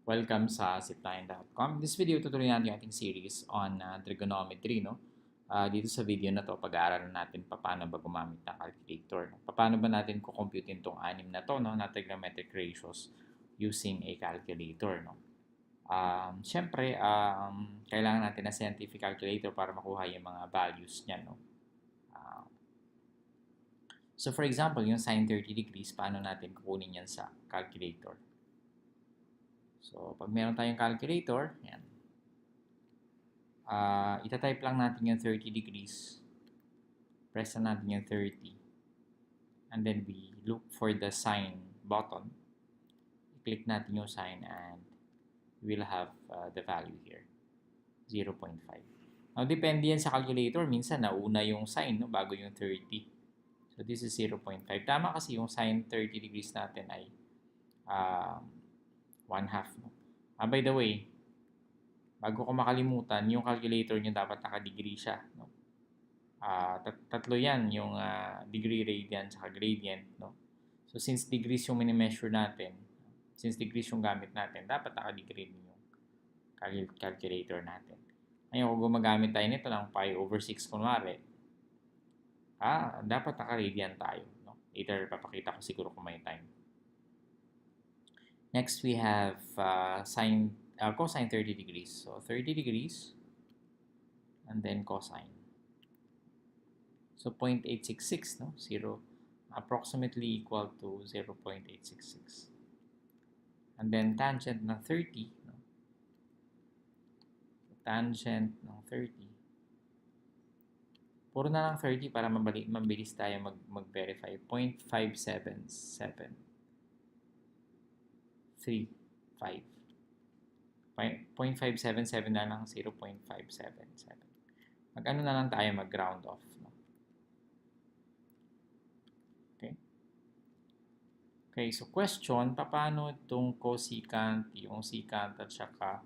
Welcome sa zipline.com. This video, tutuloy natin yung ating series on trigonometry. No? Dito sa video na to, pag-aaralan natin paano ba gumamit ng calculator. No? Paano ba natin kukomputin itong anim na to, no? Na trigonometric ratios using a calculator. No? Siyempre, kailangan natin na scientific calculator para makuha yung mga values niya. No? So for example, yung sin 30 degrees, paano natin kukunin yan sa calculator? So, pag meron tayong calculator, yan. Itatype lang natin yung 30 degrees. Press na natin yung 30. And then we look for the sign button. I-click natin yung sign and we'll have the value here. 0.5. Now, depende yan sa calculator. Minsan, nauna yung sign no, bago yung 30. So, this is 0.5. Tama kasi yung sin 30 degrees natin ay 1/2. No? By the way, bago ko makalimutan, yung calculator nyo dapat naka-degree siya. No? Tatlo yan, yung degree, radian, saka gradient. No? So, since degrees yung mini-measure natin, since degrees yung gamit natin, dapat naka-degree din yung calculator natin. Ngayon, kung gumagamit tayo nito ng pi over 6 kunwari, dapat naka-radian tayo. No? Later, papakita ko siguro kung may time. Next, we have cosine 30 degrees. So, 30 degrees and then cosine. So, 0.866, no? 0, approximately equal to 0.866. And then, tangent ng 30, no? Tangent ng 30. Puro na lang 30 para mabilis tayo mag-verify. 0.577. 0.577 na lang, 0.577. Mag-ano na lang tayo, mag-round off. No? Okay, so question, paano itong cosecant, yung secant, at saka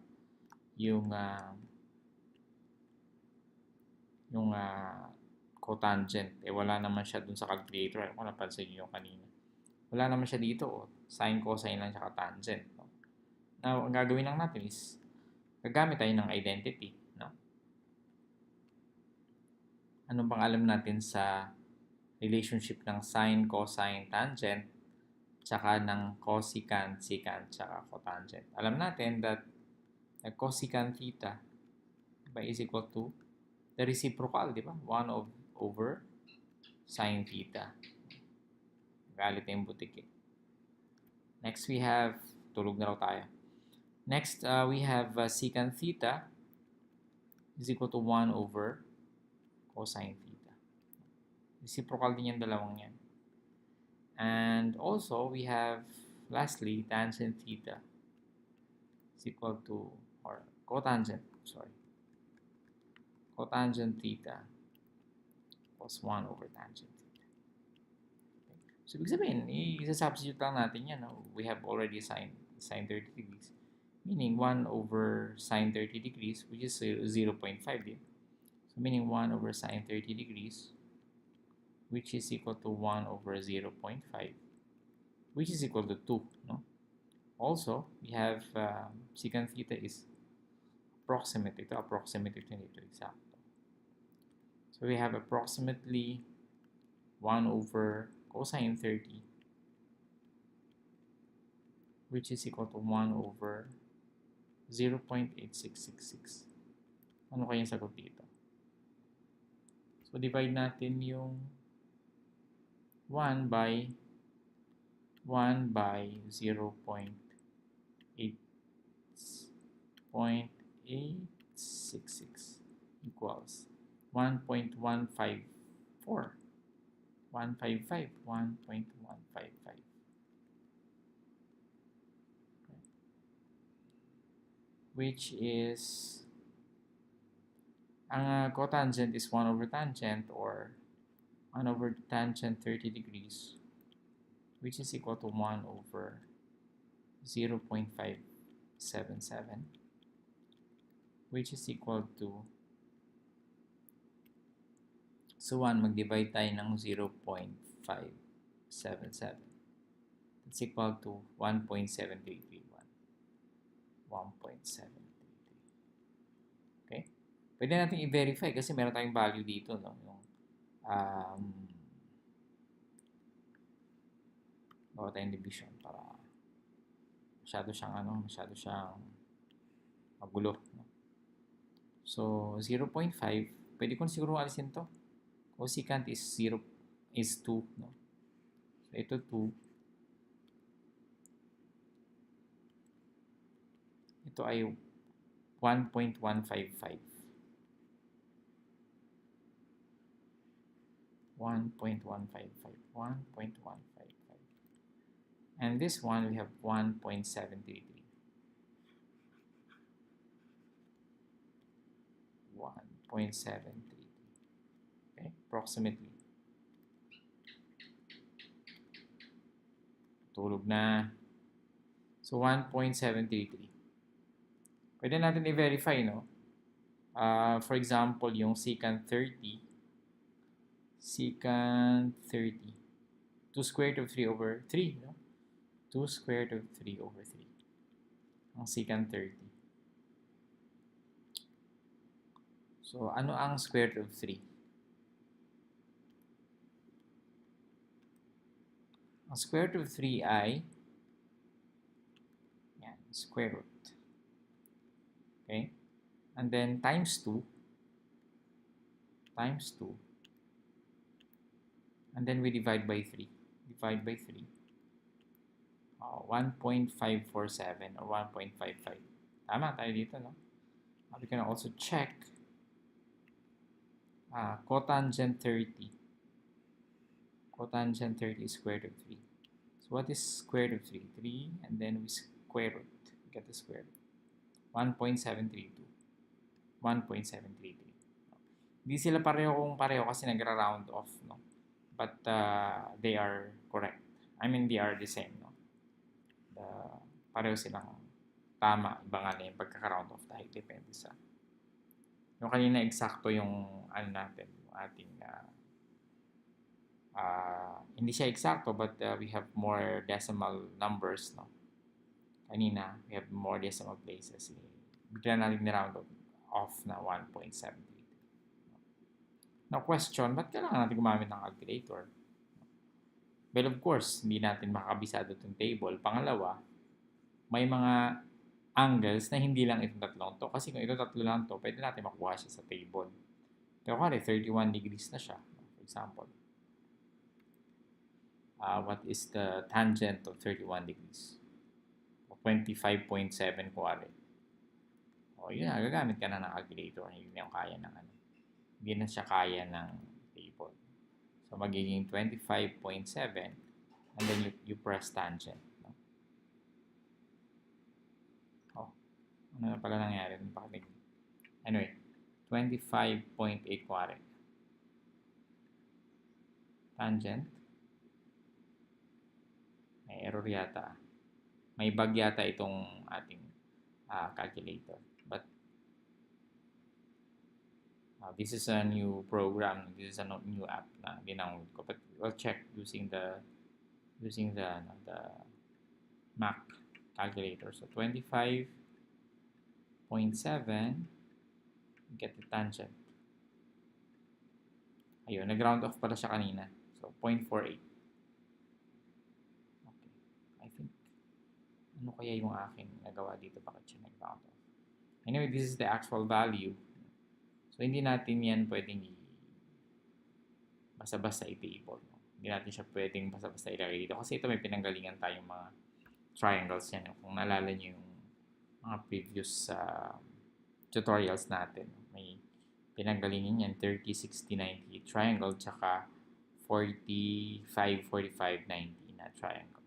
yung cotangent. Wala naman siya dun sa calculator. Kung napansin nyo yung kanina. Wala naman siya dito. Sine, cosine lang, saka tangent. No? Now, ang gagawin lang natin is gagamit tayo ng identity. No? Ano bang alam natin sa relationship ng sine, cosine, tangent, saka ng cosecant, secant, saka cotangent? Alam natin that the cosecant theta is equal to the reciprocal, di ba? 1 over sine theta. Galit na yung butik eh. Next, we have, tulog na raw tayo. Next, we have secant theta is equal to 1 over cosine theta. Reciprocal din yung dalawang yan. And also, we have, lastly, tangent theta is equal to, or cotangent, sorry. Cotangent theta was 1 over tangent. So, ibig sabihin, i-substitute lang natin yan. No? We have already sine 30 degrees. Meaning 1 over sine 30 degrees, which is 0.5 din. So, meaning 1 over sine 30 degrees, which is equal to 1 over 0.5, which is equal to 2. No? Also, we have secant theta is approximate. Ito, approximate ito, ito exacto. So, we have approximately 1 over cosine 30, which is equal to 1 over 0.8666. Ano kaya yung sagot dito? So, divide natin yung 1 by 0.866 equals 1.155. 1.155. Which is, ang cotangent is 1 over tangent or 1 over tangent 30 degrees, which is equal to 1 over 0.577, which is equal to, so 1, mag-divide tayo ng 0.577. It's equal to 1.7331. Okay? Pwede natin i-verify kasi meron tayong value dito, no? Yung, gawa tayong division para masyado siyang magulo, no? So, 0.5, pwede ko siguro alisin to. Cosecant is 2, no? So, ito 2. Ito ay 1.155. 1.155. And this one, we have 1.733. 1.733. Okay, approximately. Tulog na. So, 1.733. Pwede natin i-verify, no? For example, yung secant 30. Secant 30. 2 square root of 3 over 3, no? 2 square root of 3 over 3. Ang secant 30. So, ano ang square root of 3? Ang square root of 3 ay yan, square root. Okay? And then times 2. Times 2. And then we divide by 3. Divide by 3. 1.547 or 1.55. Tama tayo dito, no? We can also check cotangent 30. Cotangent 30 is square root of 3. So what is square root of 3? 3, and then we square root. We get the square root. 1.732. 1.733. Hindi sila pareho kasi nagra-round off, no? But they are correct. I mean, they are the same, no? Pareho silang tama. Iba nga na yung pagkaka-round off dahil depende sa yung kanina eksakto yung ano natin, yung ating hindi siya eksakto but we have more decimal numbers, no? Kanina, we have more decimal places. Bigla natin ni-round off na 1.7. Now question, ba't kailangan natin gumamit ng calculator? Well, of course, hindi natin makakabisado itong table. Pangalawa, may mga angles na hindi lang itong tatlong to. Kasi kung ito tatlo lang to, pwede natin makuha siya sa table. Pero kaya 31 degrees na siya, for example. What is the tangent of 31 degrees? 25.7 kuwari. O yun na, gagamit ka na ng calculator. Hindi na yung kaya ng ano. Hindi na siya kaya ng table. So, magiging 25.7 and then you press tangent. No? Oh, ano na pala nangyari? Anyway, 25.8 kuwari. Tangent. May error yata. May bug yata itong ating calculator. But this is a new program. This is a new app na dinownload ko. But we'll check using the Mac calculator. So 25.7, get the tangent. Ayun, nag-round off pala siya kanina. So 0.48. Okay. I think ano kaya yung aking nagawa dito? Bakit siya nag-round off? Anyway, this is the actual value. So, hindi natin yan pwedeng basta-basta i-table. No? Hindi natin siya pwedeng basta-basta ilagay dito. Kasi ito may pinanggalingan tayong mga triangles yan. Kung naalala nyo yung mga previous tutorials natin, may pinanggalingan yan, 30, 60, 90 triangle, tsaka 45, 45, 90 na triangle.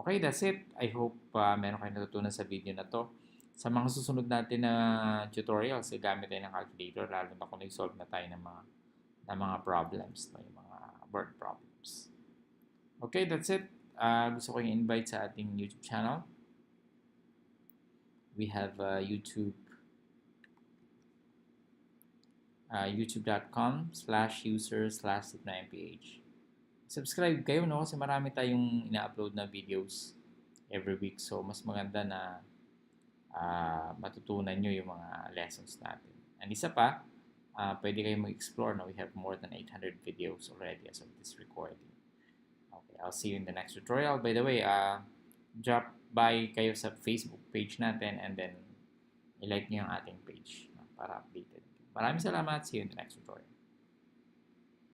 Okay, that's it. I hope meron kayo natutunan sa video na to. Sa mga susunod natin na tutorials, gamit tayo ng calculator, lalo na kung nag-solve na tayo ng mga problems, no? Yung mga word problems. Okay, that's it. Gusto ko yung invite sa ating YouTube channel. We have youtube.com/user/9ph. Subscribe kayo, no? Kasi marami tayong ina-upload na videos every week. So, mas maganda na matutunan nyo yung mga lessons natin. And isa pa, pwede kayong mag-explore na we have more than 800 videos already as of this recording. Okay, I'll see you in the next tutorial. By the way, drop by kayo sa Facebook page natin and then i-like nyo yung ating page para updated. Maraming salamat. See you in the next tutorial.